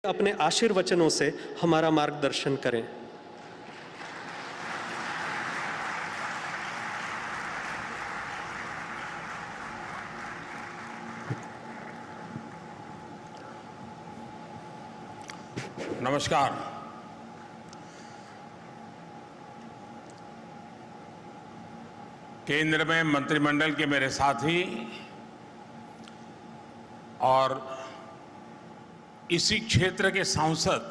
अपने आशीर्वचनों से हमारा मार्गदर्शन करें। नमस्कार। केंद्र में मंत्रिमंडल के मेरे साथी और इसी क्षेत्र के सांसद,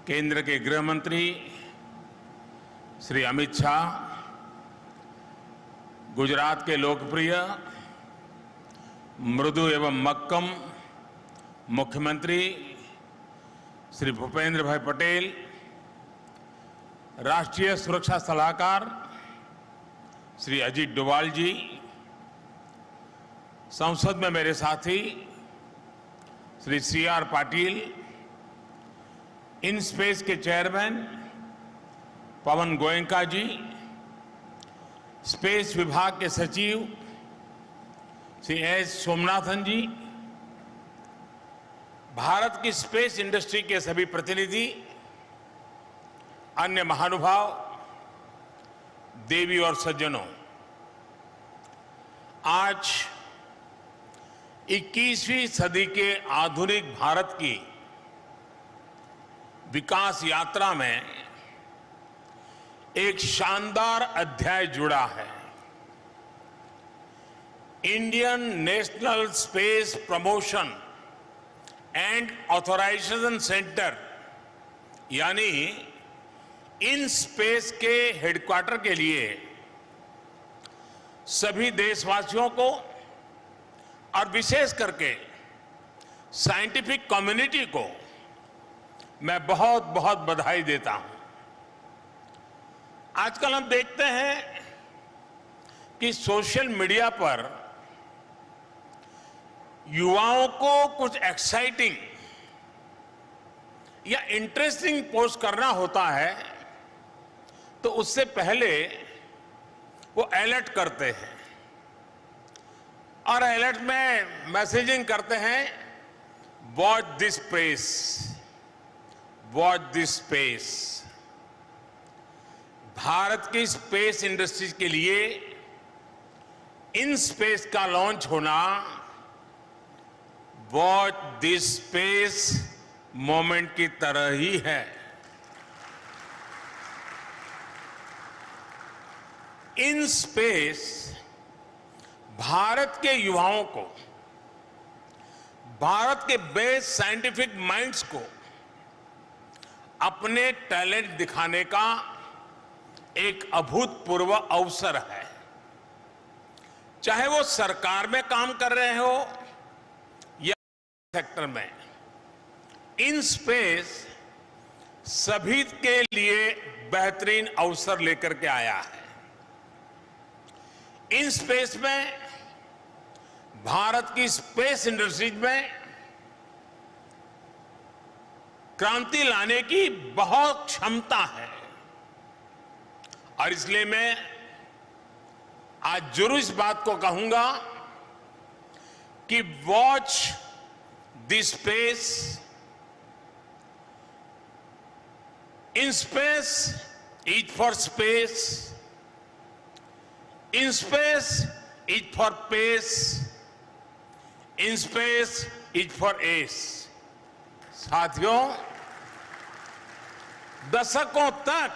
केंद्र के गृह मंत्री श्री अमित शाह, गुजरात के लोकप्रिय मृदु एवं मक्कम मुख्यमंत्री श्री भूपेंद्र भाई पटेल, राष्ट्रीय सुरक्षा सलाहकार श्री अजीत डोभाल जी, संसद में मेरे साथी श्री CR पाटिल, इनस्पेस के चेयरमैन पवन गोयनका जी, स्पेस विभाग के सचिव श्री S सोमनाथन जी, भारत की स्पेस इंडस्ट्री के सभी प्रतिनिधि, अन्य महानुभाव, देवी और सज्जनों, आज 21वीं सदी के आधुनिक भारत की विकास यात्रा में एक शानदार अध्याय जुड़ा है। Indian National Space Promotion and Authorization Centre यानी इन स्पेस के हेडक्वार्टर के लिए सभी देशवासियों को और विशेष करके साइंटिफिक कम्युनिटी को मैं बहुत बहुत बधाई देता हूं। आजकल हम देखते हैं कि सोशल मीडिया पर युवाओं को कुछ एक्साइटिंग या इंटरेस्टिंग पोस्ट करना होता है तो उससे पहले वो अलर्ट करते हैं और अलर्ट में मैसेजिंग करते हैं, watch this space, watch this space. Bharat की स्पेस इंडस्ट्रीज के लिए इन स्पेस का लॉन्च होना वॉच दिस स्पेस मोमेंट की तरह ही है। इन स्पेस भारत के युवाओं को, भारत के बेस्ट साइंटिफिक माइंड्स को अपने टैलेंट दिखाने का एक अभूतपूर्व अवसर है। चाहे वो सरकार में काम कर रहे हो या सेक्टर में, इन स्पेस सभी के लिए बेहतरीन अवसर लेकर के आया है। इन स्पेस में भारत की स्पेस इंडस्ट्रीज में क्रांति लाने की बहुत क्षमता है और इसलिए मैं आज जरूर इस बात को कहूंगा कि watch this space, IN SPACe is for space, IN SPACe is for pace, IN SPACe is for ace. साथियों, दशकों तक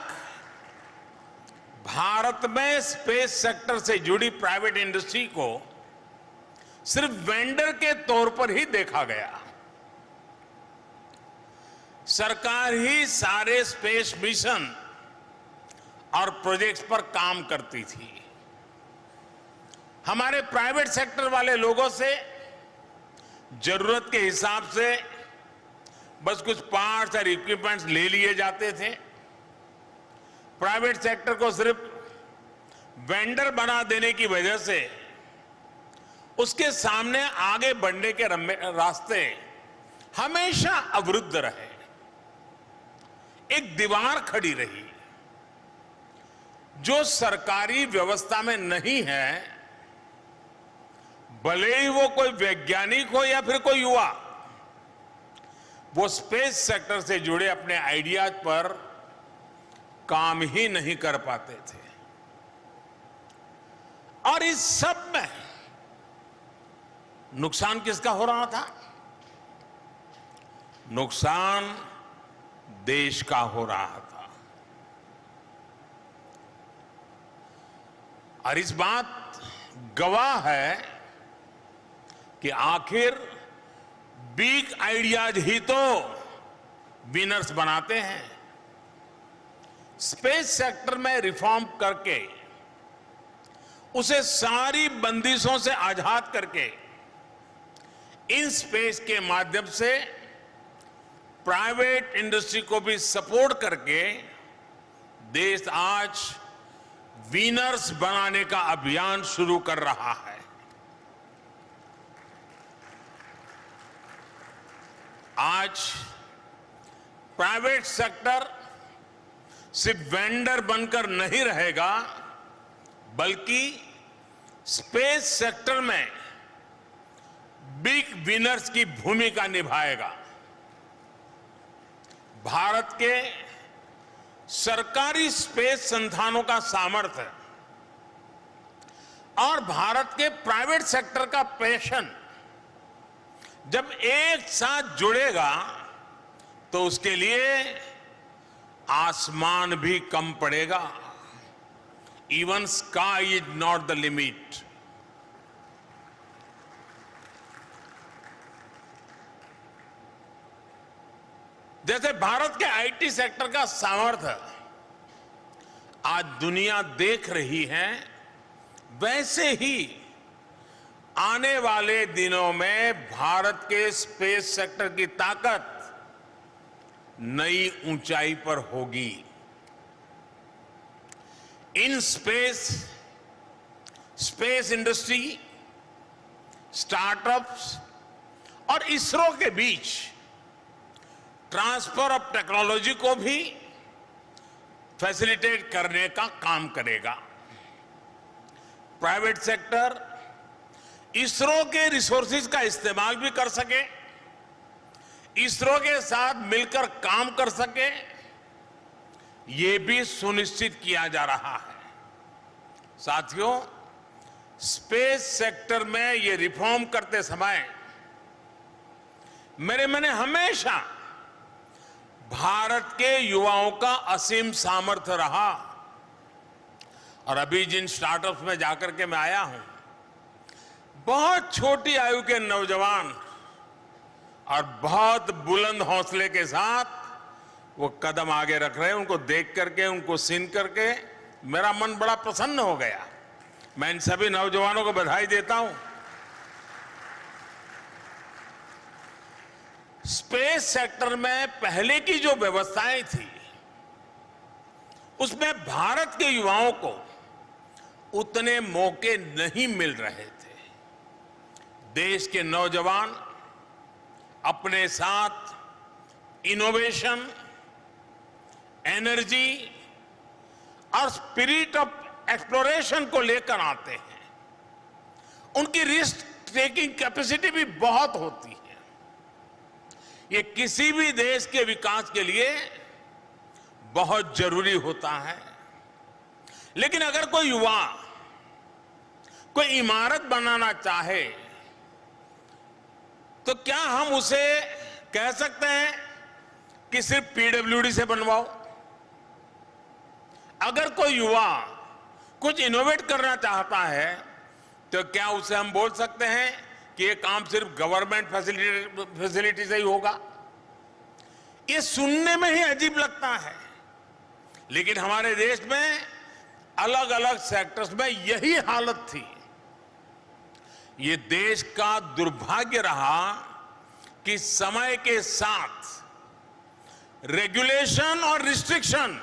भारत में स्पेस सेक्टर से जुड़ी प्राइवेट इंडस्ट्री को सिर्फ वेंडर के तौर पर ही देखा गया। सरकार ही सारे स्पेस मिशन और प्रोजेक्ट्स पर काम करती थी। हमारे प्राइवेट सेक्टर वाले लोगों से जरूरत के हिसाब से बस कुछ पार्ट्स और इक्विपमेंट्स ले लिए जाते थे। प्राइवेट सेक्टर को सिर्फ वेंडर बना देने की वजह से उसके सामने आगे बढ़ने के रास्ते हमेशा अवरुद्ध रहे। एक दीवार खड़ी रही जो सरकारी व्यवस्था में नहीं है, भले ही वो कोई वैज्ञानिक हो या फिर कोई युवा, वो स्पेस सेक्टर से जुड़े अपने आइडियाज पर काम ही नहीं कर पाते थे। और इस सब में नुकसान किसका हो रहा था? नुकसान देश का हो रहा था। और इस बात गवाह है कि आखिर बिग आइडियाज ही तो विनर्स बनाते हैं। स्पेस सेक्टर में रिफॉर्म करके उसे सारी बंदिशों से आजाद करके इन स्पेस के माध्यम से प्राइवेट इंडस्ट्री को भी सपोर्ट करके देश आज विनर्स बनाने का अभियान शुरू कर रहा है। आज प्राइवेट सेक्टर सिर्फ वेंडर बनकर नहीं रहेगा, बल्कि स्पेस सेक्टर में बिग विनर्स की भूमिका निभाएगा। भारत के सरकारी स्पेस संस्थानों का सामर्थ्य और भारत के प्राइवेट सेक्टर का पैशन जब एक साथ जुड़ेगा तो उसके लिए आसमान भी कम पड़ेगा। Even sky is not the limit. जैसे भारत के आईटी सेक्टर का सामर्थ्य आज दुनिया देख रही है, वैसे ही आने वाले दिनों में भारत के स्पेस सेक्टर की ताकत नई ऊंचाई पर होगी। इन स्पेस इंडस्ट्री, स्टार्टअप्स और इसरो के बीच ट्रांसफर ऑफ टेक्नोलॉजी को भी फैसिलिटेट करने का काम करेगा। प्राइवेट सेक्टर इसरो के रिसोर्सेज का इस्तेमाल भी कर सके, इसरो के साथ मिलकर काम कर सके, ये भी सुनिश्चित किया जा रहा है। साथियों, स्पेस सेक्टर में ये रिफॉर्म करते समय मेरे मन में हमेशा भारत के युवाओं का असीम सामर्थ्य रहा। और अभी जिन स्टार्टअप्स में जाकर के मैं आया हूं, बहुत छोटी आयु के नौजवान और बहुत बुलंद हौसले के साथ वो कदम आगे रख रहे हैं। उनको देख करके, उनको सुन करके मेरा मन बड़ा प्रसन्न हो गया। मैं इन सभी नौजवानों को बधाई देता हूं। स्पेस सेक्टर में पहले की जो व्यवस्थाएं थी, उसमें भारत के युवाओं को उतने मौके नहीं मिल रहे थे। देश के नौजवान अपने साथ इनोवेशन, एनर्जी और स्पिरिट ऑफ एक्सप्लोरेशन को लेकर आते हैं। उनकी रिस्क टेकिंग कैपेसिटी भी बहुत होती है। ये किसी भी देश के विकास के लिए बहुत जरूरी होता है। लेकिन अगर कोई युवा कोई इमारत बनाना चाहे तो क्या हम उसे कह सकते हैं कि सिर्फ पीडब्ल्यूडी से बनवाओ? अगर कोई युवा कुछ इनोवेट करना चाहता है तो क्या उसे हम बोल सकते हैं कि ये काम सिर्फ गवर्नमेंट फैसिलिटी से ही होगा? ये सुनने में ही अजीब लगता है, लेकिन हमारे देश में अलग अलग सेक्टर्स में यही हालत थी। ये देश का दुर्भाग्य रहा कि समय के साथ रेगुलेशन और रिस्ट्रिक्शन,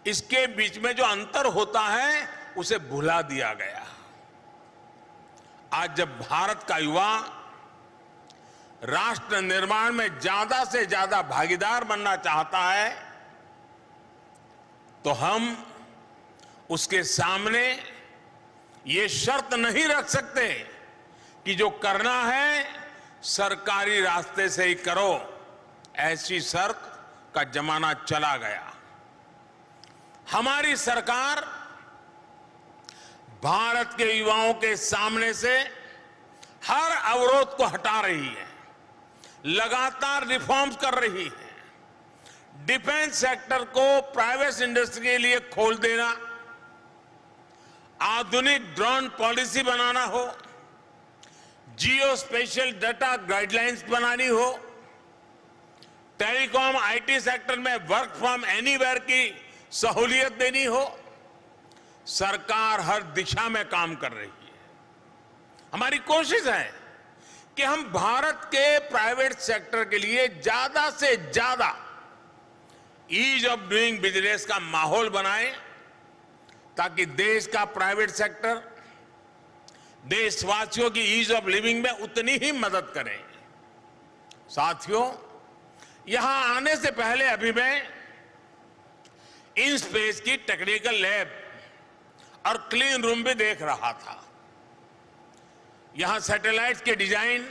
इसके बीच में जो अंतर होता है उसे भुला दिया गया। आज जब भारत का युवा राष्ट्र निर्माण में ज्यादा से ज्यादा भागीदार बनना चाहता है तो हम उसके सामने ये शर्त नहीं रख सकते कि जो करना है सरकारी रास्ते से ही करो, ऐसी शर्त का जमाना चला गया। हमारी सरकार भारत के युवाओं के सामने से हर अवरोध को हटा रही है, लगातार रिफॉर्म्स कर रही है। डिफेंस सेक्टर को प्राइवेट इंडस्ट्री के लिए खोल देना, आधुनिक ड्रोन पॉलिसी बनाना हो, जियो स्पेशल डाटा गाइडलाइंस बनानी हो, टेलीकॉम आईटी सेक्टर में वर्क फ्रॉम एनीवेयर की सहूलियत देनी हो, सरकार हर दिशा में काम कर रही है। हमारी कोशिश है कि हम भारत के प्राइवेट सेक्टर के लिए ज्यादा से ज्यादा ईज ऑफ डूइंग बिजनेस का माहौल बनाएं, ताकि देश का प्राइवेट सेक्टर देशवासियों की ईज ऑफ लिविंग में उतनी ही मदद करें। साथियों, यहां आने से पहले अभी मैं इन स्पेस की टेक्निकल लैब और क्लीन रूम भी देख रहा था। यहां सैटेलाइट्स के डिजाइन,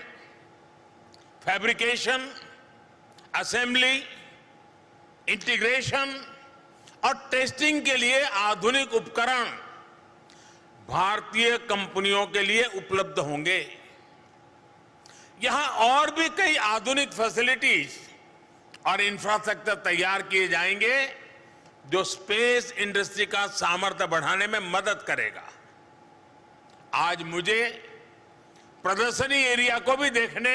फैब्रिकेशन, असेंबली, इंटीग्रेशन और टेस्टिंग के लिए आधुनिक उपकरण भारतीय कंपनियों के लिए उपलब्ध होंगे। यहां और भी कई आधुनिक फैसिलिटीज और इंफ्रास्ट्रक्चर तैयार किए जाएंगे जो स्पेस इंडस्ट्री का सामर्थ्य बढ़ाने में मदद करेगा। आज मुझे प्रदर्शनी एरिया को भी देखने,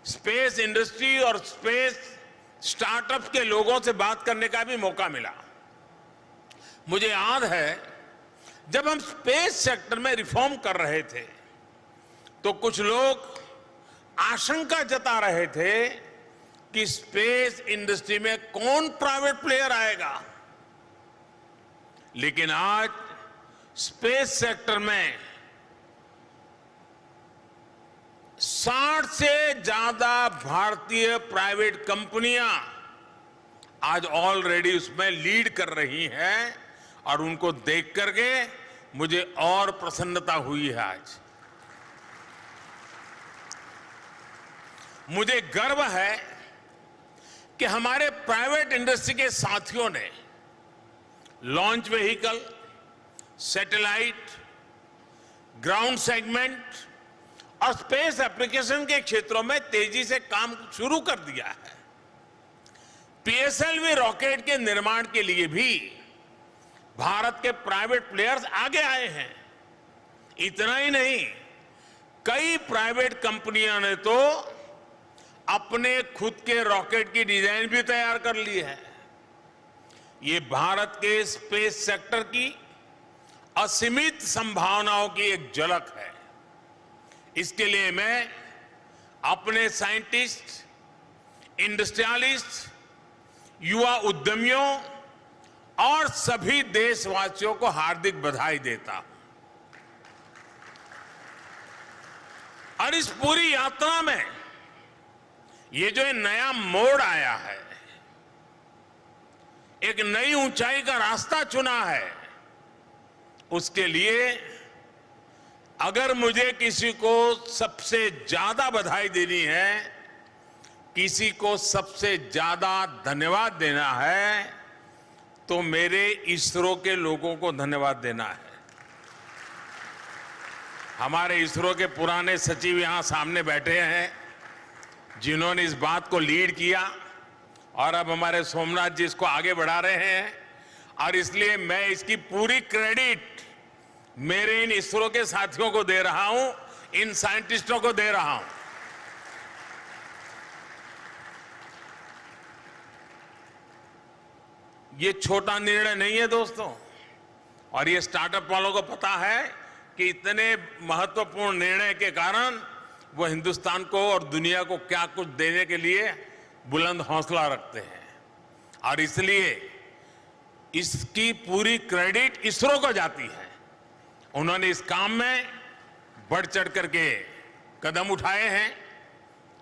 स्पेस इंडस्ट्री और स्पेस स्टार्टअप के लोगों से बात करने का भी मौका मिला। मुझे याद है जब हम स्पेस सेक्टर में रिफॉर्म कर रहे थे तो कुछ लोग आशंका जता रहे थे कि स्पेस इंडस्ट्री में कौन प्राइवेट प्लेयर आएगा, लेकिन आज स्पेस सेक्टर में 60 से ज्यादा भारतीय प्राइवेट कंपनियां आज ऑलरेडी उसमें लीड कर रही हैं और उनको देख करके मुझे और प्रसन्नता हुई है। आज मुझे गर्व है कि हमारे प्राइवेट इंडस्ट्री के साथियों ने launch vehicle, satellite, ground segment और स्पेस एप्लीकेशन के क्षेत्रों में तेजी से काम शुरू कर दिया है। पीएसएलवी रॉकेट के निर्माण के लिए भी भारत के प्राइवेट प्लेयर्स आगे आए हैं। इतना ही नहीं, कई प्राइवेट कंपनियों ने तो अपने खुद के रॉकेट की डिजाइन भी तैयार कर ली है। ये भारत के स्पेस सेक्टर की असीमित संभावनाओं की एक झलक है। इसके लिए मैं अपने साइंटिस्ट, इंडस्ट्रियलिस्ट, युवा उद्यमियों और सभी देशवासियों को हार्दिक बधाई देता हूं। और इस पूरी यात्रा में ये जो नया मोड़ आया है, एक नई ऊंचाई का रास्ता चुना है, उसके लिए अगर मुझे किसी को सबसे ज्यादा बधाई देनी है, किसी को सबसे ज्यादा धन्यवाद देना है, तो मेरे इसरो के लोगों को धन्यवाद देना है। हमारे इसरो के पुराने सचिव यहां सामने बैठे हैं, जिन्होंने इस बात को लीड किया और अब हमारे सोमनाथ जी इसको आगे बढ़ा रहे हैं। और इसलिए मैं इसकी पूरी क्रेडिट मेरे इन इसरो के साथियों को दे रहा हूं, इन साइंटिस्टों को दे रहा हूं। ये छोटा निर्णय नहीं है दोस्तों, और ये स्टार्टअप वालों को पता है कि इतने महत्वपूर्ण निर्णय के कारण वो हिंदुस्तान को और दुनिया को क्या कुछ देने के लिए बुलंद हौसला रखते हैं। और इसलिए इसकी पूरी क्रेडिट इसरो को जाती है। उन्होंने इस काम में बढ़ चढ़ करके कदम उठाए हैं,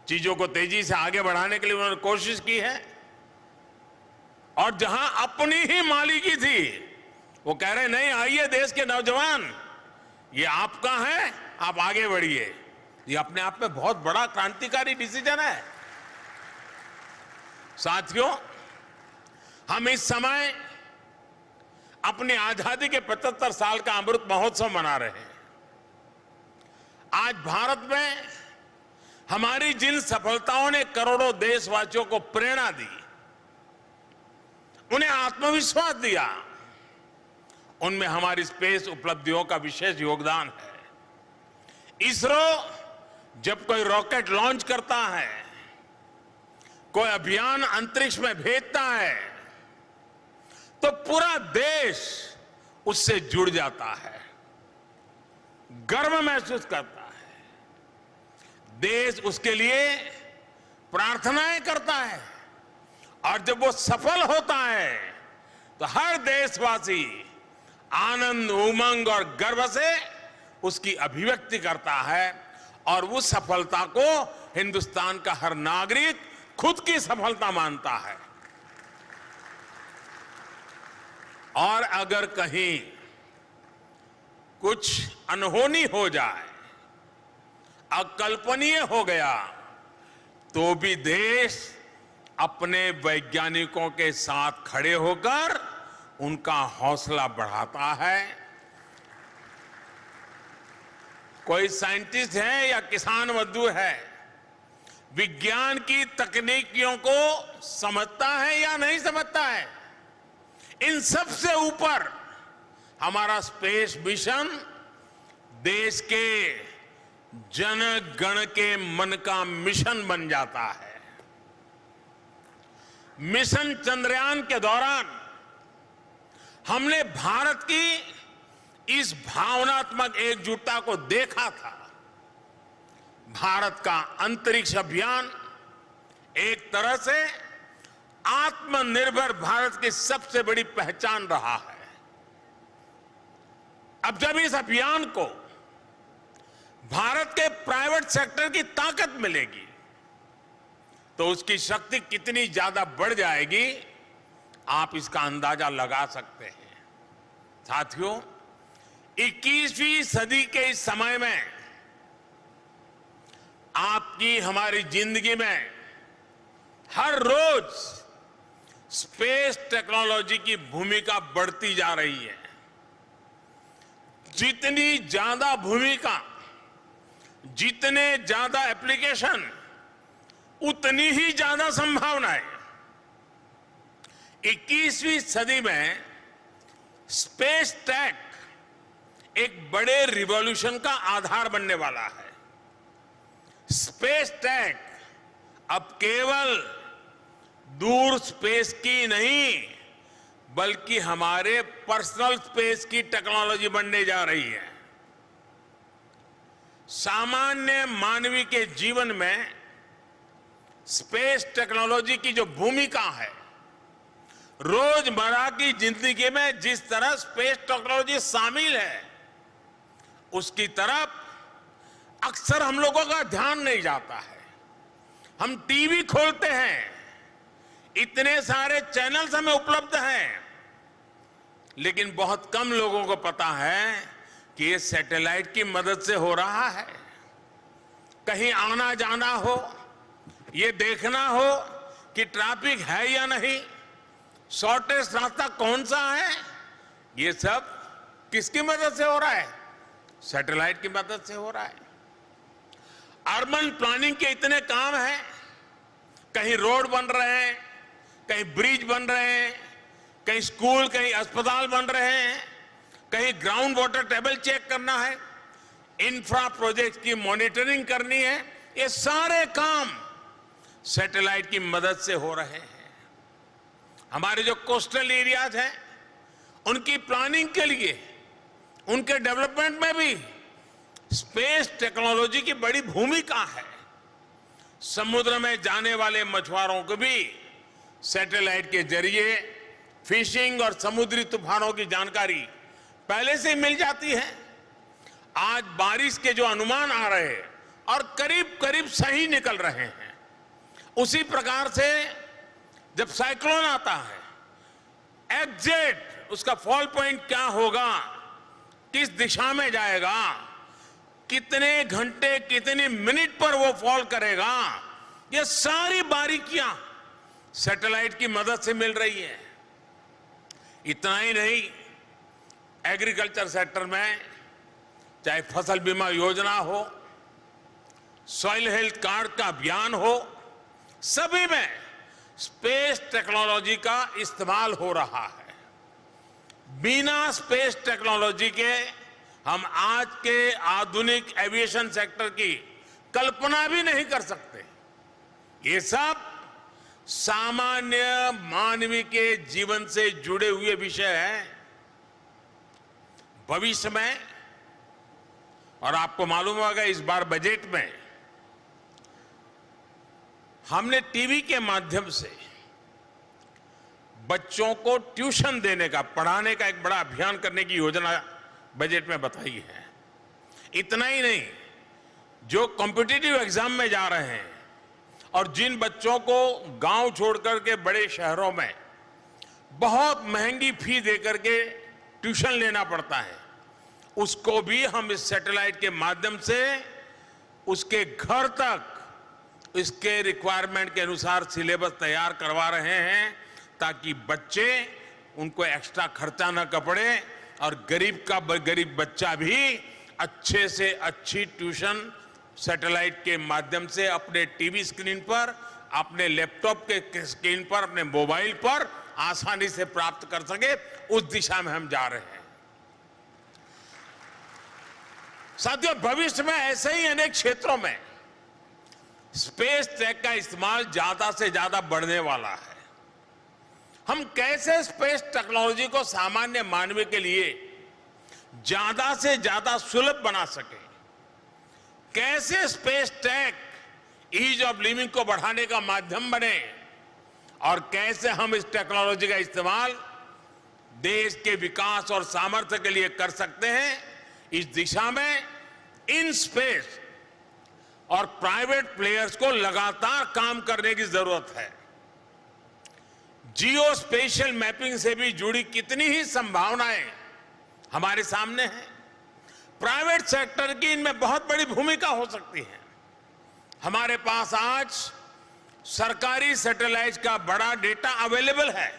चीजों को तेजी से आगे बढ़ाने के लिए उन्होंने कोशिश की है। और जहां अपनी ही मालिकी थी, वो कह रहे नहीं, आइए देश के नौजवान, ये आपका है, आप आगे बढ़िए। ये अपने आप में बहुत बड़ा क्रांतिकारी डिसीजन है। साथियों, हम इस समय अपनी आजादी के 75 साल का अमृत महोत्सव मना रहे हैं। आज भारत में हमारी जिन सफलताओं ने करोड़ों देशवासियों को प्रेरणा दी, उन्हें आत्मविश्वास दिया, उनमें हमारी स्पेस उपलब्धियों का विशेष योगदान है। इसरो जब कोई रॉकेट लॉन्च करता है, कोई अभियान अंतरिक्ष में भेजता है, तो पूरा देश उससे जुड़ जाता है, गर्व महसूस करता है। देश उसके लिए प्रार्थनाएं करता है, और जब वो सफल होता है तो हर देशवासी आनंद, उमंग और गर्व से उसकी अभिव्यक्ति करता है, और उस सफलता को हिंदुस्तान का हर नागरिक खुद की सफलता मानता है। और अगर कहीं कुछ अनहोनी हो जाए, अकल्पनीय हो गया, तो भी देश अपने वैज्ञानिकों के साथ खड़े होकर उनका हौसला बढ़ाता है। कोई साइंटिस्ट है या किसान मजदूर है, विज्ञान की तकनीकियों को समझता है या नहीं समझता है, इन सब से ऊपर हमारा स्पेस मिशन देश के जन गण के मन का मिशन बन जाता है। मिशन चंद्रयान के दौरान हमने भारत की इस भावनात्मक एकजुटता को देखा था। भारत का अंतरिक्ष अभियान एक तरह से आत्मनिर्भर भारत की सबसे बड़ी पहचान रहा है। अब जब इस अभियान को भारत के प्राइवेट सेक्टर की ताकत मिलेगी, तो उसकी शक्ति कितनी ज्यादा बढ़ जाएगी, आप इसका अंदाजा लगा सकते हैं। साथियों, 21वीं सदी के इस समय में आपकी, हमारी जिंदगी में हर रोज स्पेस टेक्नोलॉजी की भूमिका बढ़ती जा रही है। जितनी ज्यादा भूमिका, जितने ज्यादा एप्लीकेशन, उतनी ही ज्यादा संभावनाएं। 21वीं सदी में स्पेस टेक एक बड़े रिवॉल्यूशन का आधार बनने वाला है। स्पेस टेक अब केवल दूर स्पेस की नहीं, बल्कि हमारे पर्सनल स्पेस की टेक्नोलॉजी बनने जा रही है। सामान्य मानवी के जीवन में स्पेस टेक्नोलॉजी की जो भूमिका है, रोजमर्रा की जिंदगी में जिस तरह स्पेस टेक्नोलॉजी शामिल है, उसकी तरफ अक्सर हम लोगों का ध्यान नहीं जाता है। हम टीवी खोलते हैं, इतने सारे चैनल्स हमें उपलब्ध हैं, लेकिन बहुत कम लोगों को पता है कि ये सैटेलाइट की मदद से हो रहा है। कहीं आना जाना हो, ये देखना हो कि ट्रैफिक है या नहीं, शॉर्टेस्ट रास्ता कौन सा है, ये सब किसकी मदद से हो रहा है? सैटेलाइट की मदद से हो रहा है। अर्बन प्लानिंग के इतने काम हैं, कहीं रोड बन रहे हैं, कहीं ब्रिज बन रहे हैं, कहीं स्कूल, कहीं अस्पताल बन रहे हैं, कहीं ग्राउंड वाटर टेबल चेक करना है, इंफ्रा प्रोजेक्ट की मॉनिटरिंग करनी है। ये सारे काम सैटेलाइट की मदद से हो रहे हैं। हमारे जो कोस्टल एरियाज हैं, उनकी प्लानिंग के लिए, उनके डेवलपमेंट में भी स्पेस टेक्नोलॉजी की बड़ी भूमिका है। समुद्र में जाने वाले मछुआरों को भी सैटेलाइट के जरिए फिशिंग और समुद्री तूफानों की जानकारी पहले से ही मिल जाती है। आज बारिश के जो अनुमान आ रहे हैं और करीब करीब सही निकल रहे हैं, उसी प्रकार से जब साइक्लोन आता है, एग्जैक्ट उसका फॉल पॉइंट क्या होगा, किस दिशा में जाएगा, कितने घंटे, कितने मिनट पर वो फॉल करेगा, ये सारी बारीकियां सैटेलाइट की मदद से मिल रही है। इतना ही नहीं, एग्रीकल्चर सेक्टर में चाहे फसल बीमा योजना हो, सॉइल हेल्थ कार्ड का अभियान हो, सभी में स्पेस टेक्नोलॉजी का इस्तेमाल हो रहा है। बिना स्पेस टेक्नोलॉजी के हम आज के आधुनिक एविएशन सेक्टर की कल्पना भी नहीं कर सकते। ये सब सामान्य मानवीय के जीवन से जुड़े हुए विषय हैं। भविष्य में, और आपको मालूम होगा इस बार बजट में हमने टीवी के माध्यम से बच्चों को ट्यूशन देने का, पढ़ाने का एक बड़ा अभियान करने की योजना बजट में बताई है। इतना ही नहीं, जो कॉम्पिटिटिव एग्जाम में जा रहे हैं और जिन बच्चों को गांव छोड़कर के बड़े शहरों में बहुत महंगी फी देकर के ट्यूशन लेना पड़ता है, उसको भी हम इस सैटेलाइट के माध्यम से उसके घर तक इसके रिक्वायरमेंट के अनुसार सिलेबस तैयार करवा रहे हैं, ताकि बच्चे, उनको एक्स्ट्रा खर्चा न पड़े और गरीब बच्चा भी अच्छे से अच्छी ट्यूशन सैटेलाइट के माध्यम से अपने टीवी स्क्रीन पर, अपने लैपटॉप के स्क्रीन पर, अपने मोबाइल पर आसानी से प्राप्त कर सके। उस दिशा में हम जा रहे हैं। साथियों, भविष्य में ऐसे ही अनेक क्षेत्रों में स्पेस टेक का इस्तेमाल ज्यादा से ज्यादा बढ़ने वाला है। हम कैसे स्पेस टेक्नोलॉजी को सामान्य मानव के लिए ज्यादा से ज्यादा सुलभ बना सके, कैसे space tech ease of living को बढ़ाने का माध्यम बने, और कैसे हम इस टेक्नोलॉजी का इस्तेमाल देश के विकास और सामर्थ्य के लिए कर सकते हैं, इस दिशा में इन स्पेस और प्राइवेट प्लेयर्स को लगातार काम करने की जरूरत है। जियो स्पेशियल मैपिंग से भी जुड़ी कितनी ही संभावनाएं हमारे सामने हैं। प्राइवेट सेक्टर की इनमें बहुत बड़ी भूमिका हो सकती है। हमारे पास आज सरकारी सैटेलाइट का बड़ा डेटा अवेलेबल है।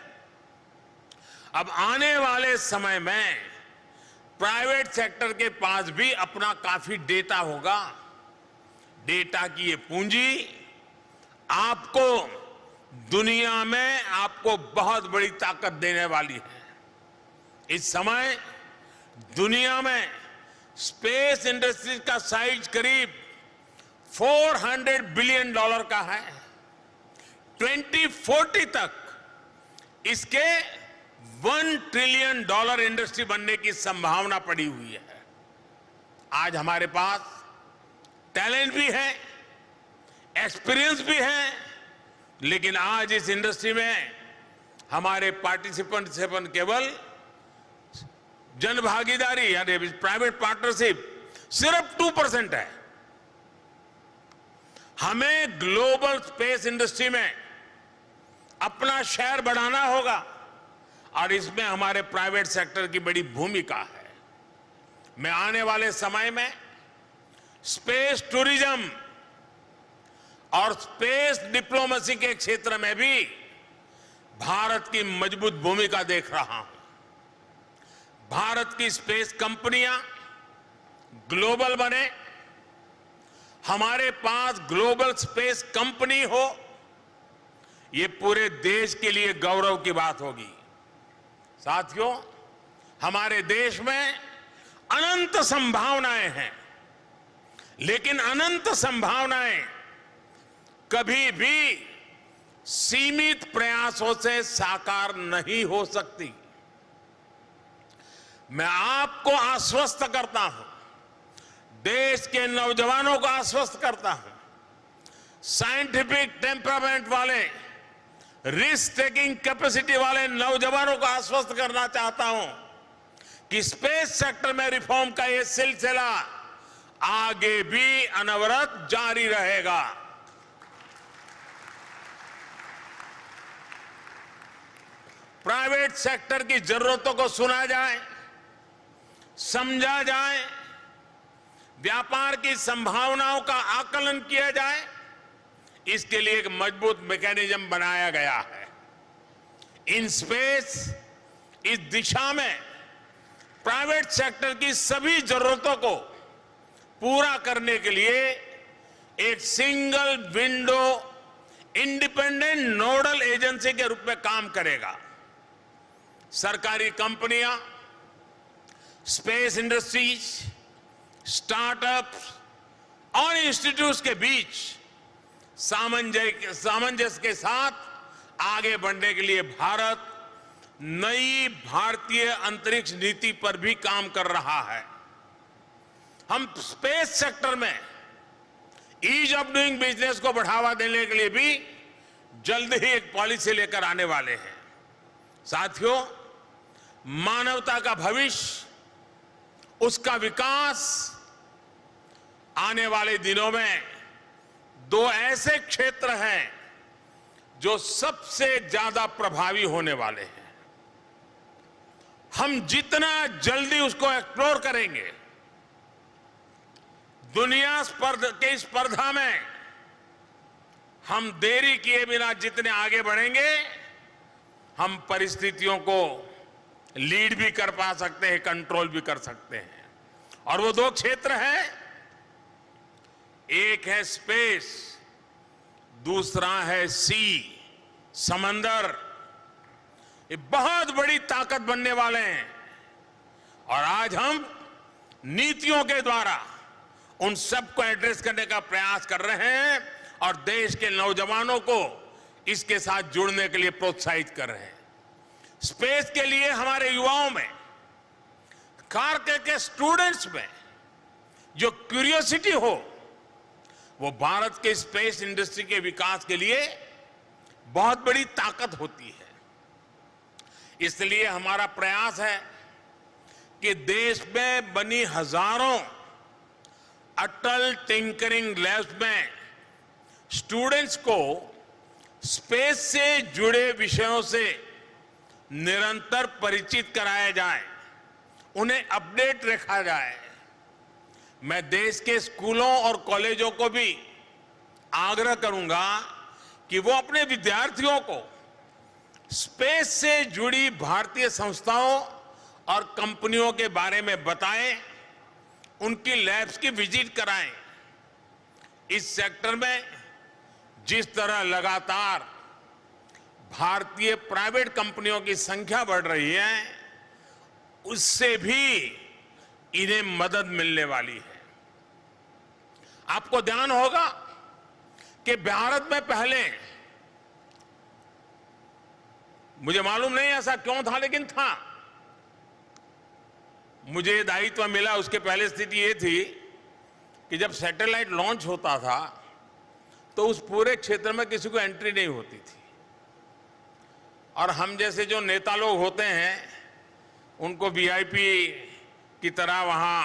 अब आने वाले समय में प्राइवेट सेक्टर के पास भी अपना काफी डेटा होगा। डेटा की ये पूंजी आपको दुनिया में आपको बहुत बड़ी ताकत देने वाली है। इस समय दुनिया में स्पेस इंडस्ट्री का साइज करीब $400 बिलियन का है। 2040 तक इसके $1 ट्रिलियन इंडस्ट्री बनने की संभावना पड़ी हुई है। आज हमारे पास टैलेंट भी है, एक्सपीरियंस भी है, लेकिन आज इस इंडस्ट्री में हमारे पार्टिसिपेंट केवल जनभागीदारी यानी प्राइवेट पार्टनरशिप सिर्फ 2% है। हमें ग्लोबल स्पेस इंडस्ट्री में अपना शेयर बढ़ाना होगा और इसमें हमारे प्राइवेट सेक्टर की बड़ी भूमिका है। मैं आने वाले समय में स्पेस टूरिज्म और स्पेस डिप्लोमेसी के क्षेत्र में भी भारत की मजबूत भूमिका देख रहा हूं। भारत की स्पेस कंपनियां ग्लोबल बने, हमारे पास ग्लोबल स्पेस कंपनी हो, ये पूरे देश के लिए गौरव की बात होगी। साथियों, हमारे देश में अनंत संभावनाएं हैं, लेकिन अनंत संभावनाएं कभी भी सीमित प्रयासों से साकार नहीं हो सकती। मैं आपको आश्वस्त करता हूं, देश के नौजवानों को आश्वस्त करता हूं, साइंटिफिक टेम्परामेंट वाले, रिस्क टेकिंग कैपेसिटी वाले नौजवानों को आश्वस्त करना चाहता हूं कि स्पेस सेक्टर में रिफॉर्म का यह सिलसिला आगे भी अनवरत जारी रहेगा। प्राइवेट सेक्टर की जरूरतों को सुना जाए, समझा जाए, व्यापार की संभावनाओं का आकलन किया जाए, इसके लिए एक मजबूत मैकेनिज्म बनाया गया है। इन स्पेस इस दिशा में प्राइवेट सेक्टर की सभी जरूरतों को पूरा करने के लिए एक single window independent nodal agency के रूप में काम करेगा। सरकारी कंपनियां, स्पेस इंडस्ट्रीज, स्टार्टअप्स और इंस्टीट्यूट्स के बीच सामंजस्य के साथ आगे बढ़ने के लिए भारत नई भारतीय अंतरिक्ष नीति पर भी काम कर रहा है। हम स्पेस सेक्टर में ईज ऑफ डूइंग बिजनेस को बढ़ावा देने के लिए भी जल्द ही एक पॉलिसी लेकर आने वाले हैं। साथियों, मानवता का भविष्य, उसका विकास आने वाले दिनों में दो ऐसे क्षेत्र हैं जो सबसे ज्यादा प्रभावी होने वाले हैं। हम जितना जल्दी उसको एक्सप्लोर करेंगे, दुनिया की स्पर्धा में हम देरी किए बिना जितने आगे बढ़ेंगे, हम परिस्थितियों को लीड भी कर पा सकते हैं, कंट्रोल भी कर सकते हैं। और वो दो क्षेत्र हैं, एक है स्पेस, दूसरा है सी, समंदर। ये बहुत बड़ी ताकत बनने वाले हैं और आज हम नीतियों के द्वारा उन सबको एड्रेस करने का प्रयास कर रहे हैं और देश के नौजवानों को इसके साथ जुड़ने के लिए प्रोत्साहित कर रहे हैं। स्पेस के लिए हमारे युवाओं में, खास के स्टूडेंट्स में जो क्यूरियोसिटी हो, वो भारत के स्पेस इंडस्ट्री के विकास के लिए बहुत बड़ी ताकत होती है। इसलिए हमारा प्रयास है कि देश में बनी हजारों अटल टिंकरिंग लैब्स में स्टूडेंट्स को स्पेस से जुड़े विषयों से निरंतर परिचित कराया जाए, उन्हें अपडेट रखा जाए। मैं देश के स्कूलों और कॉलेजों को भी आग्रह करूंगा कि वो अपने विद्यार्थियों को स्पेस से जुड़ी भारतीय संस्थाओं और कंपनियों के बारे में बताएं, उनकी लैब्स की विजिट कराएं। इस सेक्टर में जिस तरह लगातार भारतीय प्राइवेट कंपनियों की संख्या बढ़ रही है, उससे भी इन्हें मदद मिलने वाली है। आपको ध्यान होगा कि भारत में पहले, मुझे मालूम नहीं ऐसा क्यों था, लेकिन था, मुझे ये दायित्व मिला उसके पहले स्थिति ये थी कि जब सैटेलाइट लॉन्च होता था तो उस पूरे क्षेत्र में किसी को एंट्री नहीं होती थी और हम जैसे जो नेता लोग होते हैं उनको वीआईपी की तरह वहां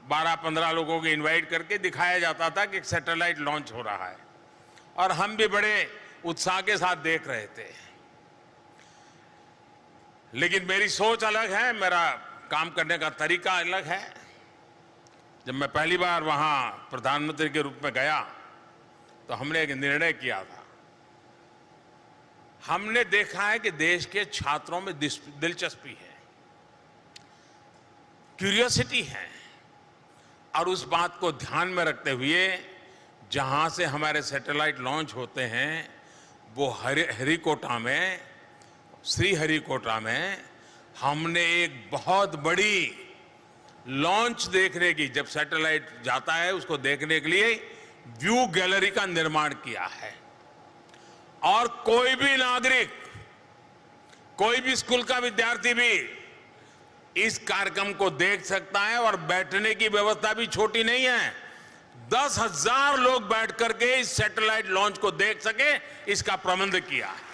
12-15 लोगों को इनवाइट करके दिखाया जाता था कि सैटेलाइट लॉन्च हो रहा है और हम भी बड़े उत्साह के साथ देख रहे थे। लेकिन मेरी सोच अलग है, मेरा काम करने का तरीका अलग है। जब मैं पहली बार वहां प्रधानमंत्री के रूप में गया तो हमने एक निर्णय किया था। हमने देखा है कि देश के छात्रों में दिलचस्पी है, क्यूरियोसिटी है और उस बात को ध्यान में रखते हुए जहां से हमारे सैटेलाइट लॉन्च होते हैं वो श्रीहरिकोटा में हमने एक बहुत बड़ी लॉन्च देखने की, जब सैटेलाइट जाता है उसको देखने के लिए व्यू गैलरी का निर्माण किया है और कोई भी नागरिक, कोई भी स्कूल का विद्यार्थी भी इस कार्यक्रम को देख सकता है और बैठने की व्यवस्था भी छोटी नहीं है। 10,000 लोग बैठ करके इस सैटेलाइट लॉन्च को देख सके, इसका प्रबंध किया है।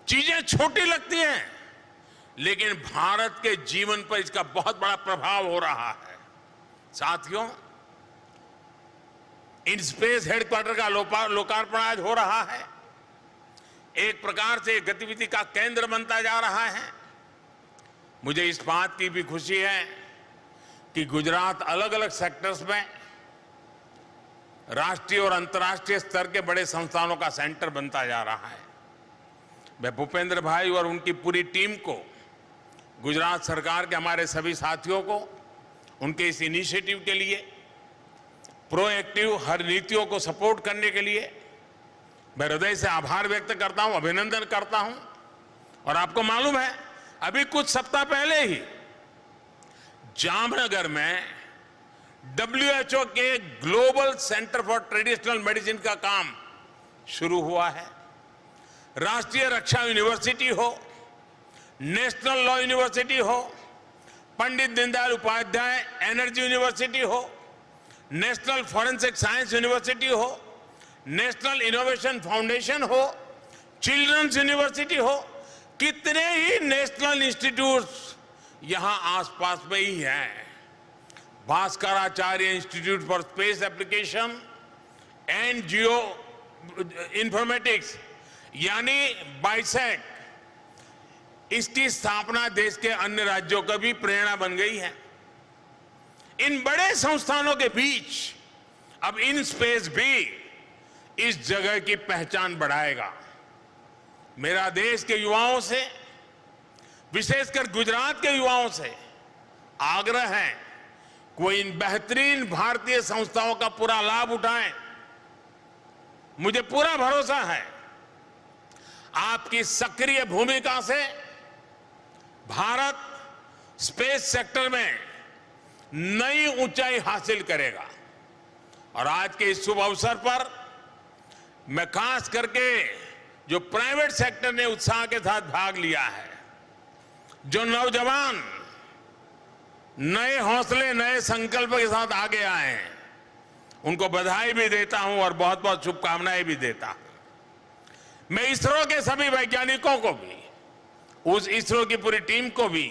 चीजें छोटी लगती हैं लेकिन भारत के जीवन पर इसका बहुत बड़ा प्रभाव हो रहा है। साथियों, इन स्पेस हेडक्वार्टर का लोकार्पण आज हो रहा है, एक प्रकार से गतिविधि का केंद्र बनता जा रहा है। मुझे इस बात की भी खुशी है कि गुजरात अलग अलग सेक्टर्स में राष्ट्रीय और अंतर्राष्ट्रीय स्तर के बड़े संस्थानों का सेंटर बनता जा रहा है। मैं भूपेंद्र भाई और उनकी पूरी टीम को, गुजरात सरकार के हमारे सभी साथियों को उनके इस इनिशिएटिव के लिए, प्रोएक्टिव हर नीतियों को सपोर्ट करने के लिए मैं हृदय से आभार व्यक्त करता हूं, अभिनंदन करता हूं। और आपको मालूम है, अभी कुछ सप्ताह पहले ही जामनगर में WHO के global centre for traditional medicine का काम शुरू हुआ है। राष्ट्रीय रक्षा यूनिवर्सिटी हो, नेशनल लॉ यूनिवर्सिटी हो, पंडित दीनदयाल उपाध्याय एनर्जी यूनिवर्सिटी हो, नेशनल फॉरेंसिक साइंस यूनिवर्सिटी हो, नेशनल इनोवेशन फाउंडेशन हो, चिल्ड्रंस यूनिवर्सिटी हो, कितने ही नेशनल इंस्टीट्यूट्स यहां आसपास में ही हैं। Bhaskaracharya institute for space application and Jio informatics यानी बाइसेक, इसकी स्थापना देश के अन्य राज्यों को भी प्रेरणा बन गई है। इन बड़े संस्थानों के बीच अब इन स्पेस भी इस जगह की पहचान बढ़ाएगा। मेरा देश के युवाओं से, विशेषकर गुजरात के युवाओं से आग्रह है कि वो इन बेहतरीन भारतीय संस्थाओं का पूरा लाभ उठाएं। मुझे पूरा भरोसा है आपकी सक्रिय भूमिका से भारत स्पेस सेक्टर में नई ऊंचाई हासिल करेगा। और आज के इस शुभ अवसर पर मैं खास करके जो प्राइवेट सेक्टर ने उत्साह के साथ भाग लिया है, जो नौजवान नए हौसले, नए संकल्प के साथ आगे आए हैं, उनको बधाई भी देता हूं और बहुत बहुत शुभकामनाएं भी देता हूं। मैं इसरो के सभी वैज्ञानिकों को भी, उस इसरो की पूरी टीम को भी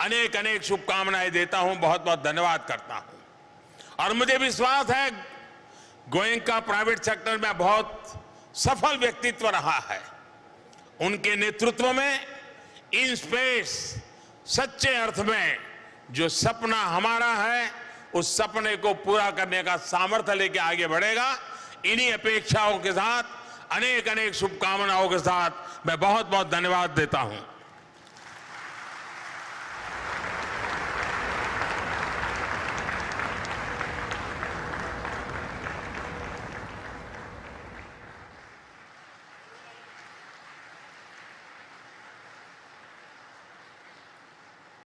अनेक अनेक शुभकामनाएं देता हूं, बहुत बहुत धन्यवाद करता हूं। और मुझे विश्वास है गोयनका प्राइवेट सेक्टर में बहुत सफल व्यक्तित्व रहा है। उनके नेतृत्व में इन स्पेस सच्चे अर्थ में जो सपना हमारा है, उस सपने को पूरा करने का सामर्थ्य लेके आगे बढ़ेगा। इन्हीं अपेक्षाओं के साथ, अनेक अनेक शुभकामनाओं के साथ मैं बहुत बहुत धन्यवाद देता हूं।